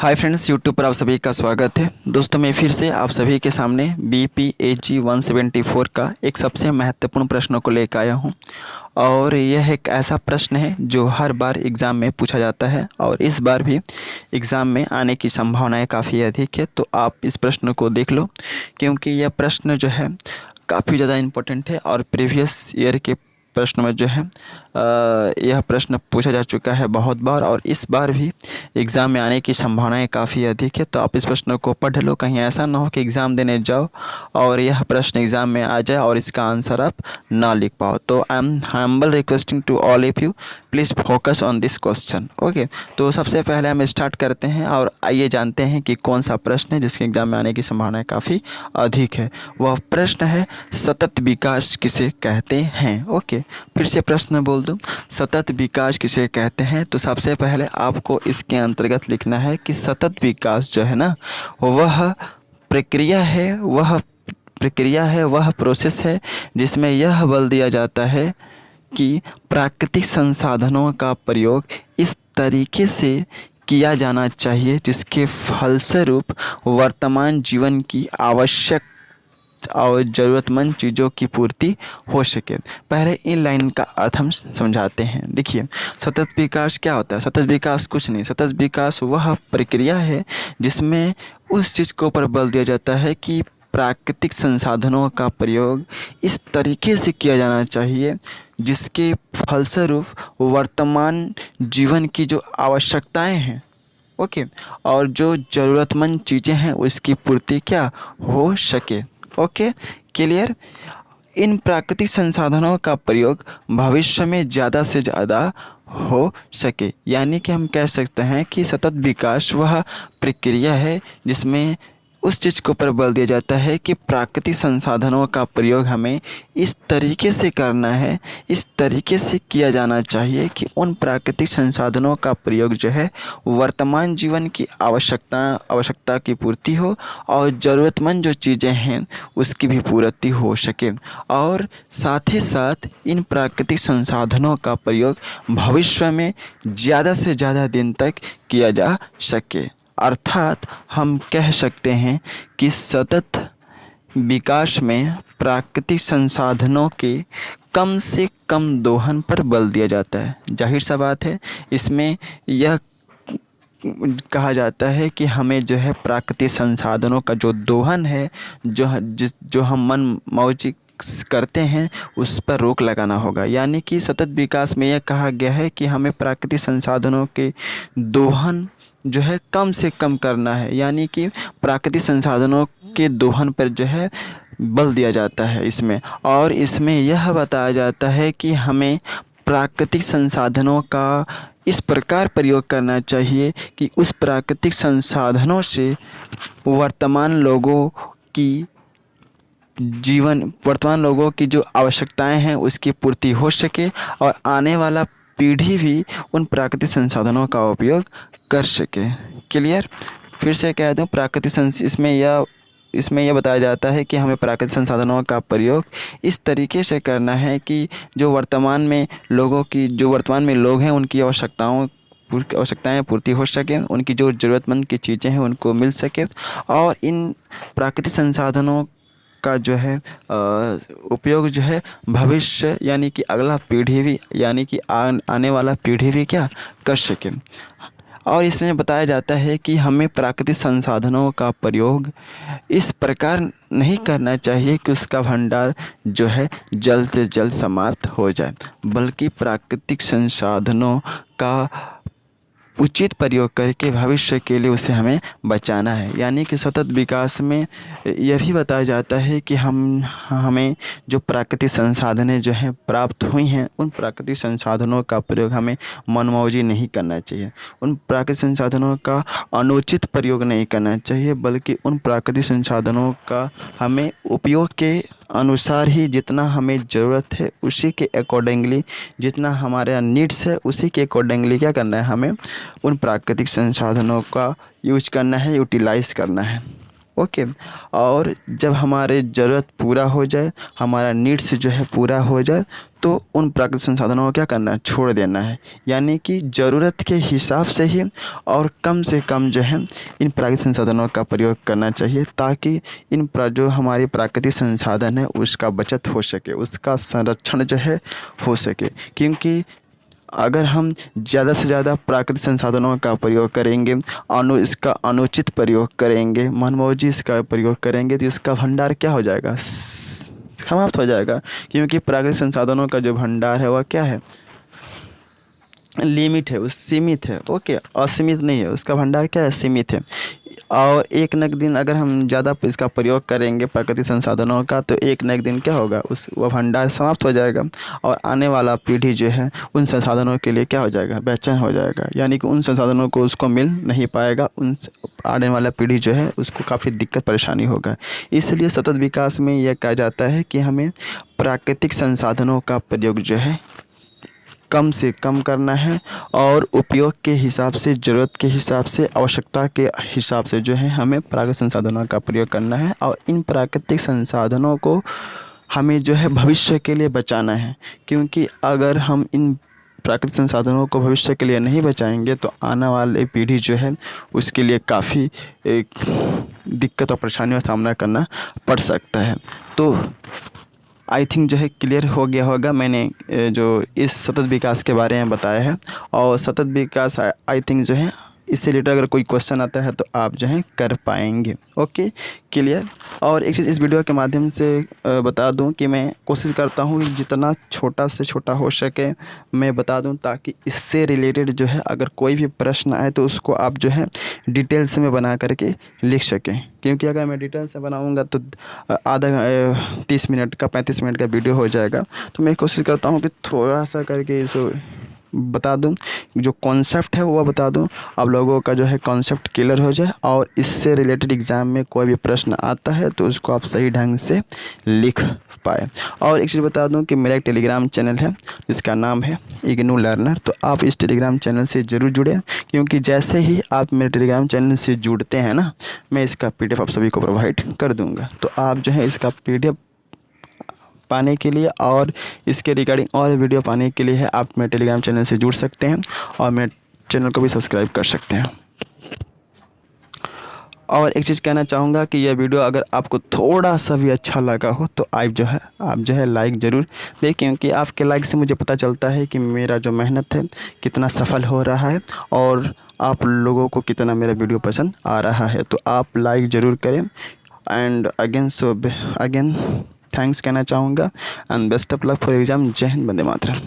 Hi friends, YouTube पर आप सभी का स्वागत है। दोस्तों, मैं फिर से आप सभी के सामने BPSC 174 का एक सबसे महत्वपूर्ण प्रश्न को लेकर आया हूं। और यह एक ऐसा प्रश्न है जो हर बार एग्ज़ाम में पूछा जाता है और इस बार भी एग्ज़ाम में आने की संभावनाएं काफ़ी अधिक है। तो आप इस प्रश्न को देख लो, क्योंकि यह प्रश्न जो है काफ़ी ज़्यादा इम्पोर्टेंट है और प्रीवियस ईयर के प्रश्न में जो है यह प्रश्न पूछा जा चुका है बहुत बार और इस बार भी एग्ज़ाम में आने की संभावनाएं काफ़ी अधिक है। तो आप इस प्रश्न को पढ़ लो, कहीं ऐसा ना हो कि एग्ज़ाम देने जाओ और यह प्रश्न एग्ज़ाम में आ जाए और इसका आंसर आप ना लिख पाओ। तो I am humble requesting to all of you, please focus on this question. Okay, तो सबसे पहले हम स्टार्ट करते हैं और आइए जानते हैं कि कौन सा प्रश्न है जिसके एग्ज़ाम में आने की संभावनाएं काफ़ी अधिक है। वह प्रश्न है, सतत विकास किसे कहते हैं। ओके, फिर से प्रश्न बोल दूं, सतत विकास किसे कहते हैं। तो सबसे पहले आपको इसके अंतर्गत लिखना है कि सतत विकास जो है ना, वह प्रक्रिया है, वह प्रोसेस है जिसमें यह बल दिया जाता है कि प्राकृतिक संसाधनों का प्रयोग इस तरीके से किया जाना चाहिए जिसके फलस्वरूप वर्तमान जीवन की आवश्यक और ज़रूरतमंद चीज़ों की पूर्ति हो सके। पहले इन लाइन का अर्थ हम समझाते हैं। देखिए, सतत विकास क्या होता है। सतत विकास कुछ नहीं, सतत विकास वह प्रक्रिया है जिसमें उस चीज़ के ऊपर बल दिया जाता है कि प्राकृतिक संसाधनों का प्रयोग इस तरीके से किया जाना चाहिए जिसके फलस्वरूप वर्तमान जीवन की जो आवश्यकताएं हैं, ओके, और जो ज़रूरतमंद चीज़ें हैं उसकी पूर्ति क्या हो सके। Okay, clear. इन प्राकृतिक संसाधनों का प्रयोग भविष्य में ज़्यादा से ज़्यादा हो सके, यानी कि हम कह सकते हैं कि सतत विकास वह प्रक्रिया है जिसमें उस चीज़ के ऊपर बल दिया जाता है कि प्राकृतिक संसाधनों का प्रयोग हमें इस तरीके से करना है, इस तरीके से किया जाना चाहिए कि उन प्राकृतिक संसाधनों का प्रयोग जो है वर्तमान जीवन की आवश्यकता की पूर्ति हो और ज़रूरतमंद जो चीज़ें हैं उसकी भी पूर्ति हो सके, और साथ ही साथ इन प्राकृतिक संसाधनों का प्रयोग भविष्य में ज़्यादा से ज़्यादा दिन तक किया जा सके। अर्थात हम कह सकते हैं कि सतत विकास में प्राकृतिक संसाधनों के कम से कम दोहन पर बल दिया जाता है। जाहिर सा बात है, इसमें यह कहा जाता है कि हमें जो है प्राकृतिक संसाधनों का जो दोहन है, जो हम मन मौजी करते हैं उस पर रोक लगाना होगा। यानी कि सतत विकास में यह कहा गया है कि हमें प्राकृतिक संसाधनों के दोहन जो है कम से कम करना है, यानी कि प्राकृतिक संसाधनों के दोहन पर जो है बल दिया जाता है इसमें। और इसमें यह बताया जाता है कि हमें प्राकृतिक संसाधनों का इस प्रकार प्रयोग करना चाहिए कि उस प्राकृतिक संसाधनों से वर्तमान लोगों की जो आवश्यकताएं हैं उसकी पूर्ति हो सके और आने वाला पीढ़ी भी उन प्राकृतिक संसाधनों का उपयोग कर सके। क्लियर। फिर से कह दूं, इसमें यह बताया जाता है कि हमें प्राकृतिक संसाधनों का प्रयोग इस तरीके से करना है कि जो वर्तमान में लोग हैं उनकी आवश्यकताएं पूर्ति हो सके, उनकी जो ज़रूरतमंद की चीज़ें हैं उनको मिल सके, और इन प्राकृतिक संसाधनों का जो है उपयोग जो है भविष्य यानी कि अगला पीढ़ी भी, यानी कि आने वाला पीढ़ी भी क्या कर सके। और इसमें बताया जाता है कि हमें प्राकृतिक संसाधनों का प्रयोग इस प्रकार नहीं करना चाहिए कि उसका भंडार जो है जल्द से जल्द समाप्त हो जाए, बल्कि प्राकृतिक संसाधनों का उचित प्रयोग करके भविष्य के लिए उसे हमें बचाना है। यानी कि सतत विकास में यह भी बताया जाता है कि हमें जो प्राकृतिक संसाधनें जो हैं प्राप्त हुई हैं उन प्राकृतिक संसाधनों का प्रयोग हमें मनमौजी नहीं करना चाहिए, उन प्राकृतिक संसाधनों का अनुचित प्रयोग नहीं करना चाहिए, बल्कि उन प्राकृतिक संसाधनों का हमें उपयोग के अनुसार ही जितना हमें ज़रूरत है उसी के अकॉर्डिंगली, जितना हमारे नीड्स है उसी के अकॉर्डिंगली क्या करना है, हमें उन प्राकृतिक संसाधनों का यूज करना है, यूटिलाइज़ करना है। ओके। और जब हमारे ज़रूरत पूरा हो जाए, हमारा नीड्स जो है पूरा हो जाए, तो उन प्राकृतिक संसाधनों को क्या करना है, छोड़ देना है। यानी कि ज़रूरत के हिसाब से ही और कम से कम जो है इन प्राकृतिक संसाधनों का प्रयोग करना चाहिए, ताकि जो हमारे प्राकृतिक संसाधन है उसका बचत हो सके, उसका संरक्षण जो है हो सके। क्योंकि अगर हम ज़्यादा से ज़्यादा प्राकृतिक संसाधनों का प्रयोग करेंगे, इसका अनुचित प्रयोग करेंगे, मनमौजी इसका प्रयोग करेंगे, तो इसका भंडार क्या हो जाएगा, समाप्त हो जाएगा। क्योंकि प्राकृतिक संसाधनों का जो भंडार है वह क्या है, लिमिट है, उस सीमित है। ओके, असीमित नहीं है, उसका भंडार क्या है, सीमित है। और एक न एक दिन अगर हम ज़्यादा इसका प्रयोग करेंगे प्राकृतिक संसाधनों का, तो एक न एक दिन क्या होगा, वह भंडार समाप्त हो जाएगा। और आने वाला पीढ़ी जो है उन संसाधनों के लिए क्या हो जाएगा, बेचैन हो जाएगा। यानी कि उन संसाधनों को उसको मिल नहीं पाएगा, आने वाला पीढ़ी जो है उसको काफ़ी दिक्कत परेशानी होगा। इसलिए सतत विकास में यह कहा जाता है कि हमें प्राकृतिक संसाधनों का प्रयोग जो है कम से कम करना है, और उपयोग के हिसाब से, ज़रूरत के हिसाब से, आवश्यकता के हिसाब से जो है हमें प्राकृतिक संसाधनों का प्रयोग करना है। और इन प्राकृतिक संसाधनों को हमें जो है भविष्य के लिए बचाना है। क्योंकि अगर हम इन प्राकृतिक संसाधनों को भविष्य के लिए नहीं बचाएंगे, तो आने वाली पीढ़ी जो है उसके लिए काफ़ी दिक्कत और परेशानियों का सामना करना पड़ सकता है। तो आई थिंक जो है क्लियर हो गया होगा मैंने जो इस सतत विकास के बारे में बताया है। और सतत विकास आई थिंक जो है इससे रिलेटेड अगर कोई क्वेश्चन आता है तो आप जो है कर पाएंगे। Okay, clear. और एक चीज़ इस वीडियो के माध्यम से बता दूं कि मैं कोशिश करता हूं कि जितना छोटा से छोटा हो सके मैं बता दूं, ताकि इससे रिलेटेड जो है अगर कोई भी प्रश्न आए तो उसको आप जो है डिटेल्स में बना करके लिख सकें। क्योंकि अगर मैं डिटेल से बनाऊंगा तो आधा 30 मिनट का 35 मिनट का वीडियो हो जाएगा। तो मैं कोशिश करता हूँ कि थोड़ा सा करके इसको बता दूं, जो कॉन्सेप्ट है वो बता दूं, आप लोगों का जो है कॉन्सेप्ट क्लियर हो जाए, और इससे रिलेटेड एग्ज़ाम में कोई भी प्रश्न आता है तो उसको आप सही ढंग से लिख पाए। और एक चीज़ बता दूं कि मेरा एक टेलीग्राम चैनल है जिसका नाम है इग्नू लर्नर, तो आप इस टेलीग्राम चैनल से ज़रूर जुड़े। क्योंकि जैसे ही आप मेरे टेलीग्राम चैनल से जुड़ते हैं ना, मैं इसका PDF आप सभी को प्रोवाइड कर दूँगा। तो आप जो है इसका PDF पाने के लिए और इसके रिगार्डिंग और वीडियो पाने के लिए है आप मेरे टेलीग्राम चैनल से जुड़ सकते हैं, और मेरे चैनल को भी सब्सक्राइब कर सकते हैं। और एक चीज़ कहना चाहूँगा कि यह वीडियो अगर आपको थोड़ा सा भी अच्छा लगा हो तो आप जो है लाइक ज़रूर दें। क्योंकि आपके लाइक से मुझे पता चलता है कि मेरा जो मेहनत है कितना सफल हो रहा है, और आप लोगों को कितना मेरा वीडियो पसंद आ रहा है। तो आप लाइक ज़रूर करें। एंड अगेन थैंक्स कहना चाहूँगा, and best of luck for exam. जय हिंद, वंदे मातरम।